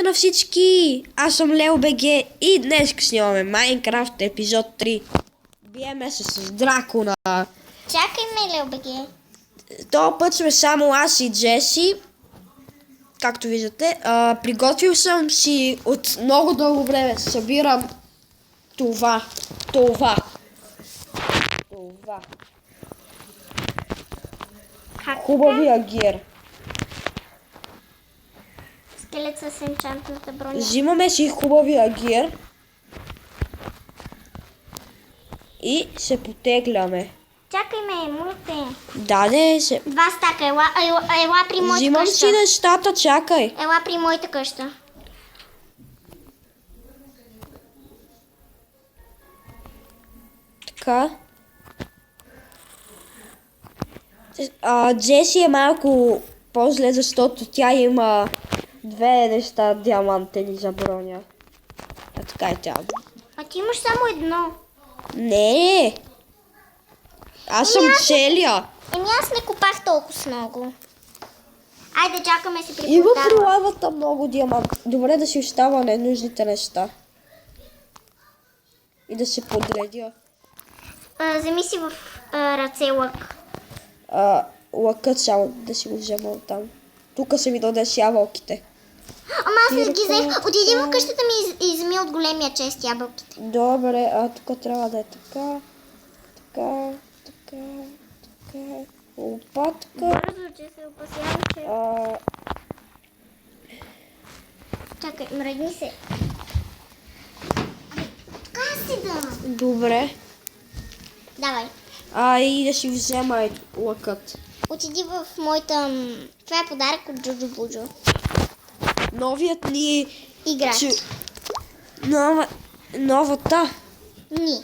На всички! Аз съм Лео БГ и днес снимаме Майнкрафт епизод 3. Биеме се с дракона. Чакай ме, Лео БГ. Този път сме само аз и Джеси. Както виждате. Приготвил съм си от много дълго време. Събирам това. Хубавия гир. Скелет с енчантната броня. Взимаме си хубавия гир. И се потегляме. Чакай ме, моля те. Даде се. 2 стака, ела при моята Взимам къща. си нещата, чакай. Ела при моята къща. Така. Джеси е малко по-зле, защото тя има две неща диамантени за броня. Така е тя. А ти имаш само едно. Не. Аз съм целия. Аз не копах толкова много. Айде, чакаме се при Има портала. при лавата много диамант. Добре да си остава ненужните неща. И да се подредя. Вземи си в ръце лък. Лъкът само да си го взема от там. Тук се ми дадеш ябълките. Ама аз не ги взех. Отиди в къщата ми и вземи от големия чест ябълките. Добре, тук трябва да е така. Лопатка. Бързо, че се опасявам, че... Чакай, мръдни се. Така си да. Добре. Давай. И да си взема лъкът. Отиди в моята... Това е подарък от Джуджу Буджу. Новият ни... Играч. Новата. Ни.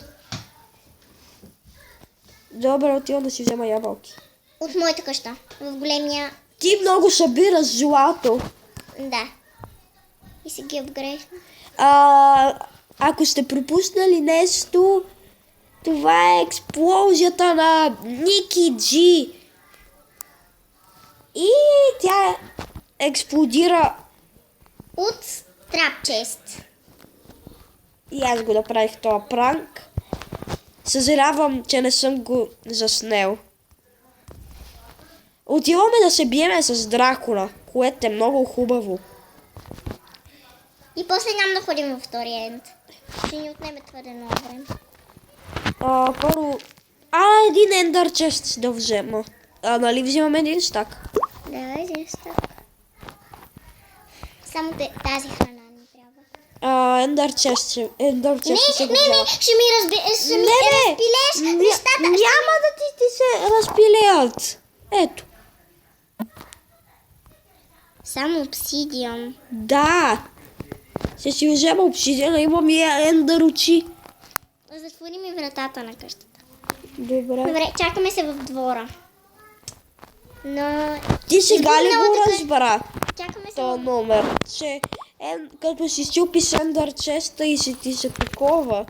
Добре, отивам да си взема ябълки. От моята къща. В големия... Ти много събираш злато. Да. И си ги апгрейдна. Ако сте пропуснали нещо, това е експлозията на Ники Джи. И тя експлодира. От трап чест. И аз го направих този пранк. Съжалявам, че не съм го заснел. Отиваме да се биеме с дракона, което е много хубаво. И после няма да ходим във втория енд. Ще ни отнеме твърде много време. Първо... един ендър чест да взема. Нали взимаме един стак? Да, един стак. Само тази храна ни трябва. Ендър чест се взема. Ще ми разпилеш нещата. Няма да ти се разпилеят. Ето. Само обсидиан. Да. Ще си взема обсидиана, имам и ендър очи. Затвори ми вратата на къщата. Добре. Чакаме се в двора. Но... Ти сега ли го разбра? Чакаме се То номер. Че като си чупиш ендър честа и си ти се такова.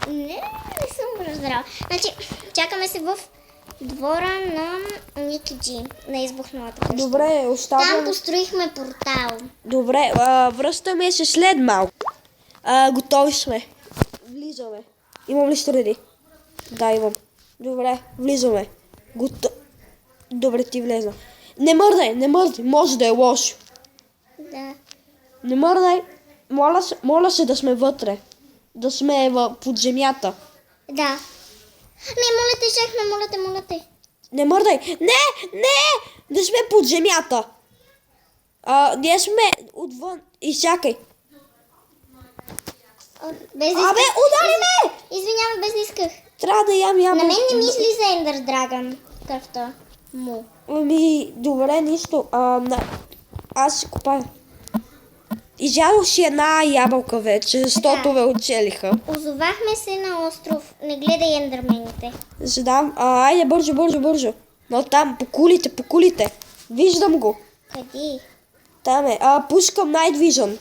Не съм го разбрала. Значи, чакаме се в двора на Ники Джи, на избухналата къща. Добре, оставам. Там построихме портал. Добре, връщаме се след малко. Готови сме. Влизаме. Имам ли стреди? Да, имам. Добре, влизаме. Добре, ти влезна. Не мърдай. Може да е лошо. Да. Не мърдай. Моля се да сме вътре. Да сме под земята. Да. Не, моля те, шеф, моля те. Не мърдай. Не! Да сме под земята. Ние сме отвън. Изчакай. Без да исках. Удари ме! Извинявай, без да исках. Трябва да ям. На мен не мисли за Ендър Драгън. Кръвта му. Добре, нищо. Аз си копая. Изядох си една ябълка вече, защото ме оцелиха. Озовахме се на остров. Не гледай ендърмените. Задам. Айде, бързо. Но там, по кулите. Виждам го. Къде? Там е. Пускам Night Vision.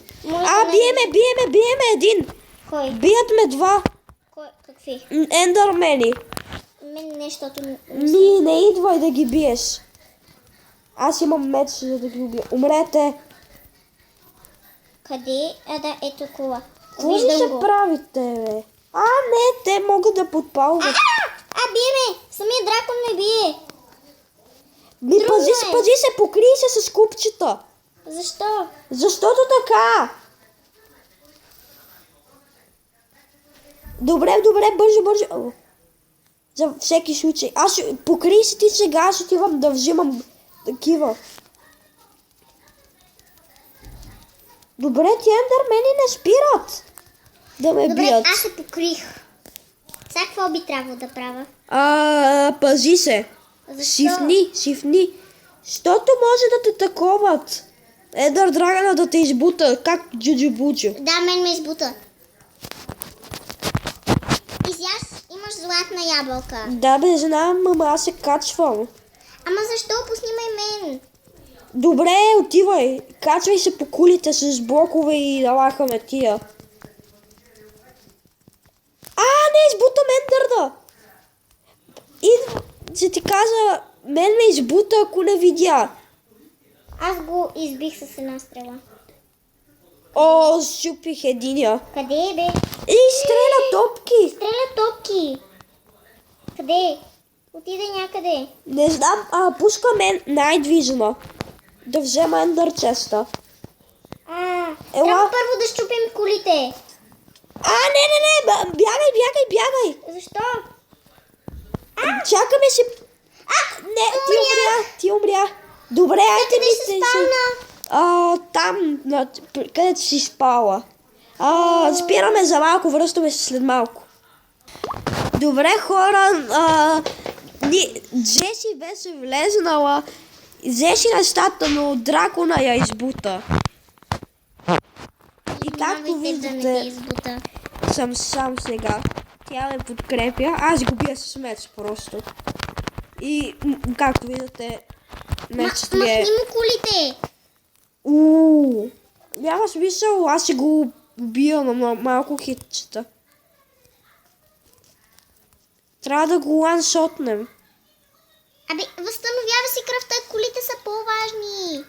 Биеме един. Кой? Бият ме два. Какви? Ендърмени. Мен нещото... Не идвай да ги биеш. Аз имам меч, за да ги убия. Умрете. Къде? Да, ето кола. Какво ли Виждам ще го. правите, бе? Не, те могат да подпалват. Бие ме! Самия дракон ме бие. Пази е. пази се, покрий се с купчета. Защо? Защото така. Добре, бързо. За всеки случай. Покрий се ти сега, аз отивам да взимам такива. Добре, ти ендърмени не спират да ме Добре, бият. аз се покрих. Сега какво би трябвало да правя? Пази се. Защо? Сифни. Защото може да те таковат. Ендър драгона да те избута, как джуджи-буджи. Да, мен ме избута. И сега имаш златна ябълка. Да, бе, знам, ама аз се качвам. Ама защо? Поснимай мен. Добре, отивай. Качвай се по кулите с блокове и налахаме тия. Не, избутам ендърда. И ще ти кажа, мен ме избута, ако не видя. Аз го избих с една стрела. Щупих единия. Къде е, бе? И стреля топки. Стреля топки. Къде? Отиде някъде. Не знам, пускаме най-движена. Да взема ендър честа. Трябва първо да щупим колите. Не, бягай. Защо? Чакаме се. Ти умря. Добре, айде Къде се спална? Там, където си спала. Спираме за малко, връщаме се след малко. Добре, хора, Джеси беше влезнала, взеше нещата, но дракона я избута. И както Да не те виждате, избута. съм сам сега. Тя ме подкрепя, аз го бия с меч просто. И както виждате, мечът ми Махни е... му колите. Няма смисъл, аз ще го убия на малко хитчета. Трябва да го ланшотнем. Възстановява си кръвта, колите са по-важни.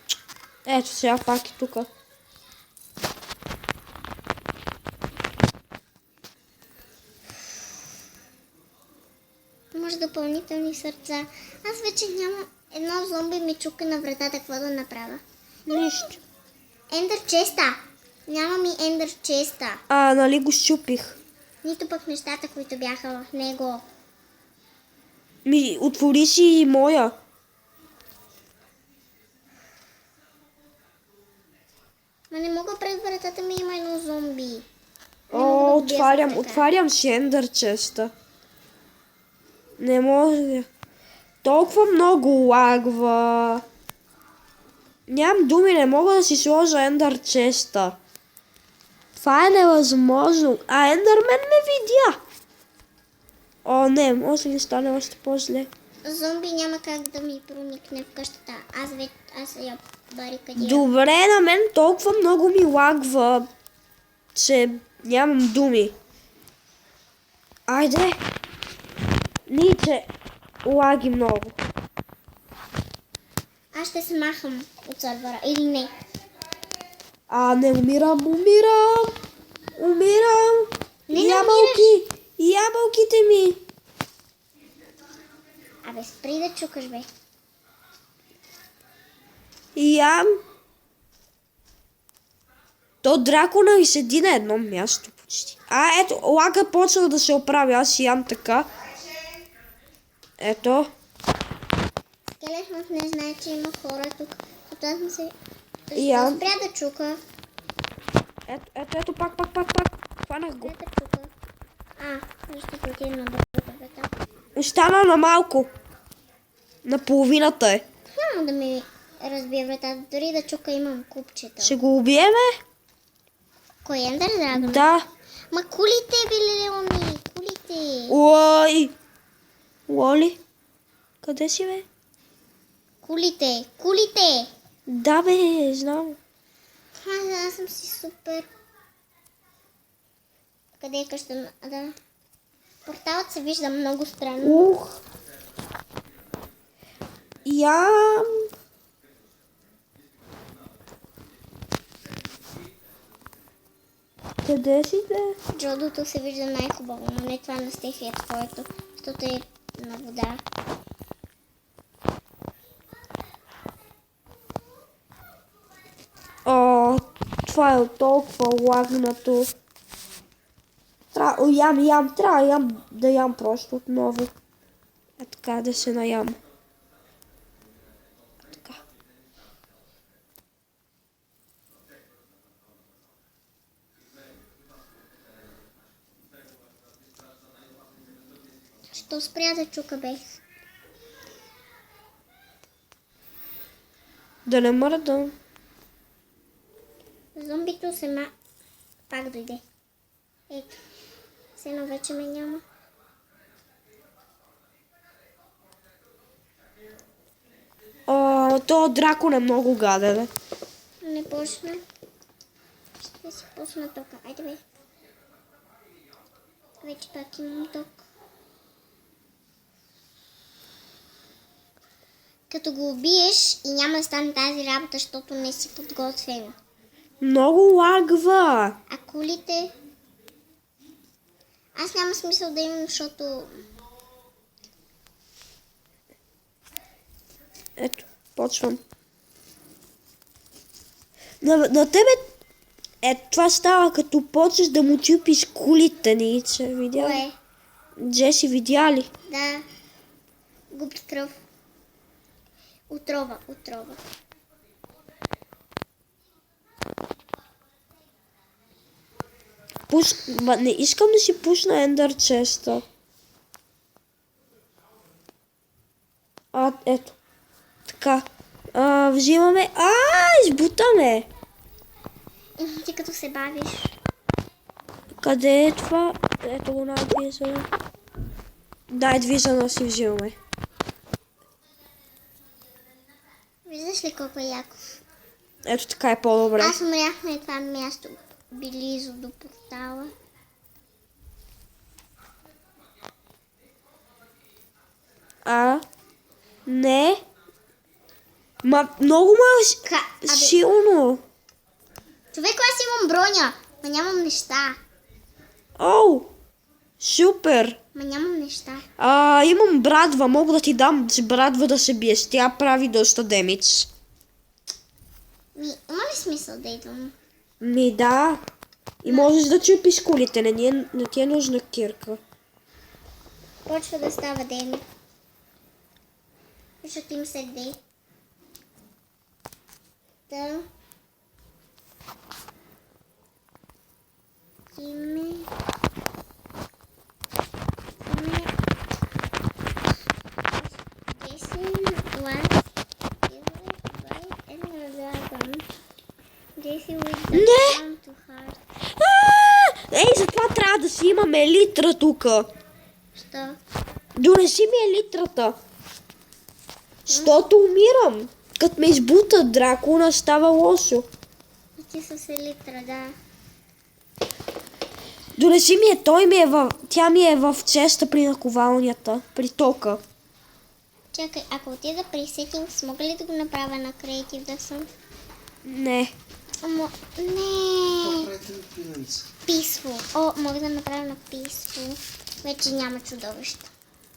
Ето сега пак и тука. Може допълнителни сърца. Аз вече нямам едно зомби ми чука на вратата, какво да направя. Нищо. Ендър честа. Няма ми ендър честа. Нали го щупих. Нито пък нещата, които бяха в него. Отвори си и моя. Ма не мога пред вратата ми има едно зомби. Не мога да го бия с така. Отварям си ендър честа. Не може. Толкова много лагва. Нямам думи, не мога да си сложа ендър честа. Това е невъзможно. Ендърмен ме видя. Не, може ли стане още по-зле? Зомби няма как да ми проникне в къщата. Аз я барикадирам. Добре, на мен толкова много ми лагва, че нямам думи. Айде. Ниче, лаги много. Аз ще се махам от сървъра. Или не. Не, умирам. Не Ябълките ми. Спри да чукаш, бе. Ям. То дракона ми седи на едно място почти. Ето, лага почва да се оправя. Аз ям така. Ето. Скелетът не знае, че има хора тук. Защото се... Ям. Спря да чука. Ето, пак. Хванах го. Спря да чука. Защото отиде на другата врата. Остана на малко. На половината е. Няма да ми разбие вратата. Дори да чука имам купчета. Ще го убиеме? Кой е Ендър Драгон? Да. Ма кулите, бе, Леони. Кулите. Ой. Лоли. Къде си, бе? Кулите. Да, бе, знам. Аз съм си супер. Къде е къща? Да. Порталът се вижда много странно. Ям. Къде си, бе? Джодото се вижда най-хубаво, но не това на Стефи е твоето, защото е на вода. Това е толкова лагнато. Трябва да ям просто отново. Е така, да се наям. Така. Що спря да чука бе? Да не мърдам. Зомбито пак дойде. Ето. Сено вече ме няма. То дракон е много гаден. Не почна. Ще си пусна тока. Айде бе. Вече пак имам ток. Като го убиеш и няма да стане тази работа, защото не си подготвен. Много лагва. А кулите? Аз няма смисъл да имам, защото... Ето, почвам. На тебе това става като почнеш да му чупиш кулите, Ница. Видя ли? Кое? Джеси, видя ли? Да. Губи кръв. Отрова. Не искам да си пусна Ендър честа. Ето. Така. Взимаме. Избутаме. Ти като се бавиш. Къде е това? Ето го написано. Дай движено си взимаме. Виждаш ли колко е яко? Ето така е по-добре. Аз умрях на това място, близо до портала. Не. Много силно. Човек, аз имам броня, ма нямам неща. Супер. Ма нямам неща. Имам брадва, мога да ти дам с брадва да се биеш. Тя прави доста демидж. Има ли смисъл да идвам? Да. И можеш да чупиш кулите, не ти е нужна кирка. Почва да става ден. Защото им седи. Да. Име. Не! Ей, затова трябва да си имаме литра тука. Що? Донеси ми литрата. Защото умирам. Като ме избутат дракона, става лошо. Ти с елитра, да. Донеси ми тя ми е в честа при наковалнята, при тока. Чакай, ако отида при settings, мога ли да го направя на Creative да съм? Не. Не. Peaceful. Мога да направя на Peaceful. Вече няма чудовища.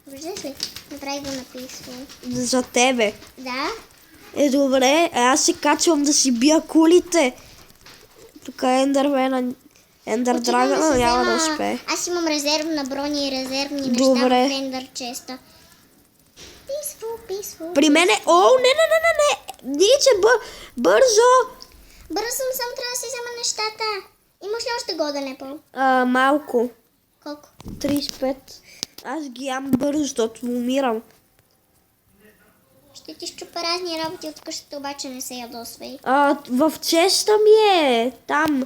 Виждаш ли? Направи го на Peaceful. За тебе. Да? Добре, аз се качвам да си бия кулите. Тук е Ендър Драгън, няма да успее. Аз имам резервна броня и резервни неща Добре. в Ендър честа. Peaceful. При мен е... не. Ниче, бързо. Бързо съм, само трябва да си взема нещата. Имаш ли още годен Apple? Малко. Колко? 35. Аз ги ям бързо, защото умирам. Ще ти щупа разни работи от къщата, обаче не се ядосвай. В честа ми е. Там.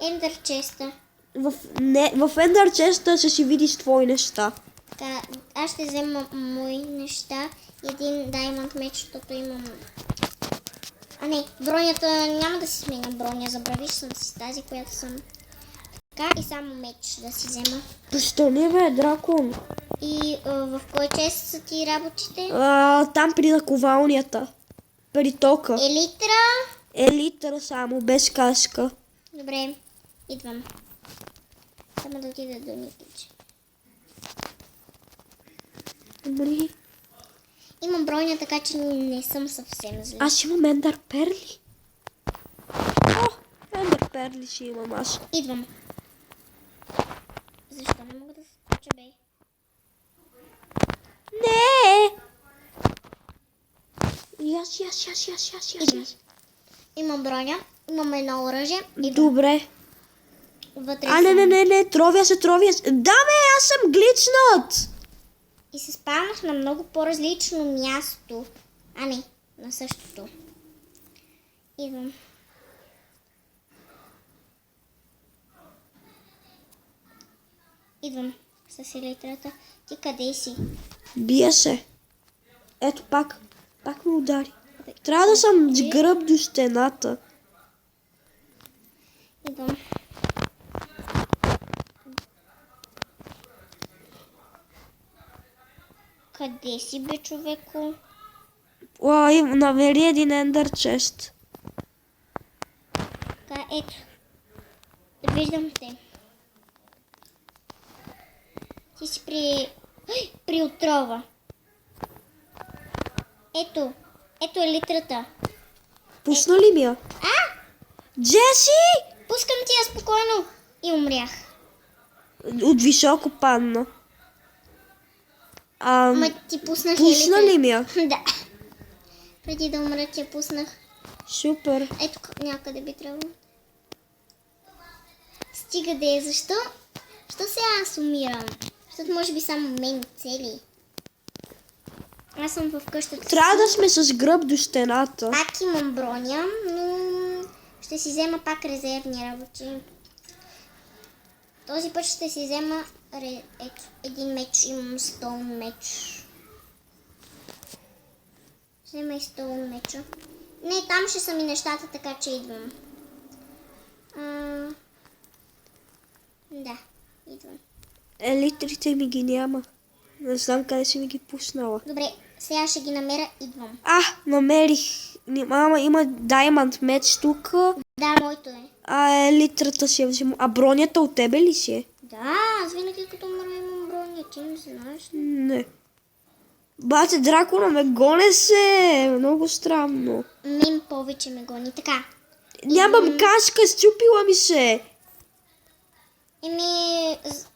Ендър честа. В Ендър честа ще си видиш твои неща. Така, аз ще взема мои неща и един Diamond меч, защото имам... не, бронята няма да си сменя броня, забравиш съм си тази, която съм. Така и само меч да си взема. Пущани бе, дракон. И в кой чест са ти работите? Там при наковалнята. При тока. Елитра? Елитра само, без каска. Добре, идвам. Само да отида до Никич. Умри. Имам броня, така че не съм съвсем зле. Аз имам ендър перли. О, ендър перли ще имам аз. Идвам. Защо не мога да се скоча, бе? Не! Яс. Идвам. Имам броня, имам едно оръжие. Добре. Вътре А, не, тровя се. Да, бе, аз съм гличнат. И се спавнах на много по-различно място. А не, на същото. Идвам. Идвам с елитрата. Ти къде си? Бия се. Ето пак ме удари. Трябва да съм с гръб до стената. Идвам. Къде си, бе, човеко? О, намери един ендър чест. Така, ето. Да виждам те. Ти си при отрова. Ето е литрата. Пусна ли ми я? Джеси! Пускам ти я спокойно. И умрях. От високо падна. Ама ти пуснах Пусна ли ми я? Да. Преди да умра ти я пуснах. Супер. Ето някъде би трябвало. Стига да е. Защо? Защо сега аз умирам? Защото може би само мен цели. Аз съм в къщата. Трябва да сме с гръб до стената. Пак имам броня, но ще си взема пак резервни работи. Този път ще си взема един меч. Имам стоун меч. Взема и стоун меча. Не, там ще са ми нещата, така че идвам. Да, идвам. Елитрите ми ги няма. Не знам къде си ми ги пуснала. Добре, сега ще ги намеря, идвам. Намерих. Мама, има даймонд меч тук. Да, моето е. Елитрата си я взима. А бронята от тебе ли си е? Да, аз винаги като умра имам броня, ти не знаеш. Не. Бате, дракона ме гоне се. Много странно. Мен повече ме гони. Така. Нямам кашка, стюпила ми се.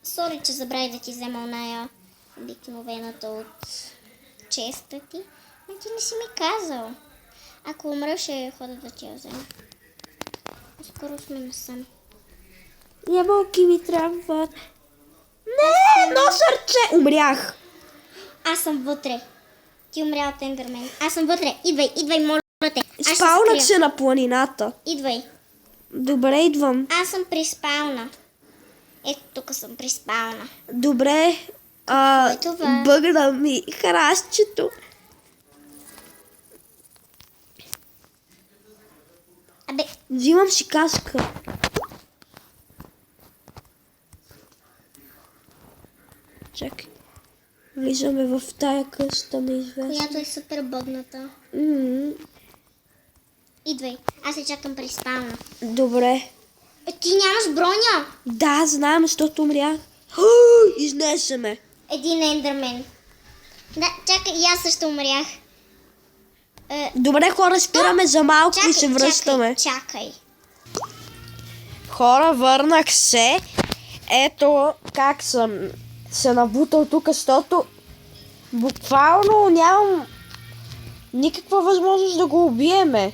Сори, че забравих да ти взема оная обикновената от честа ти. Но ти не си ми казал. Ако умра, ще хода да ти я взема. Скоро сме насам. Ябълки ми трябват. Не, едно сърце. Умрях. Аз съм вътре. Ти умря от Ендермен. Аз съм вътре. Идвай, моля те. Спаунах се на планината. Идвай. Добре, идвам. Аз съм при спауна. Ето тук съм при спауна. Добре. Това? Бъгна ми храстчето. Абе, Взимам си каска. Чакай. Влизаме в тая къща неизвестна. която е супер бъгната. Идвай. Аз се чакам при спауна. Добре. Ти нямаш броня. Да, знам, защото умрях. Изнесе ме. Един ендермен. Да, чакай, и аз също умрях. Добре, хора, спираме за малко и се връщаме. Чакай. Хора, върнах се. Ето как съм се набутал тук, защото буквално нямам никаква възможност да го убиеме.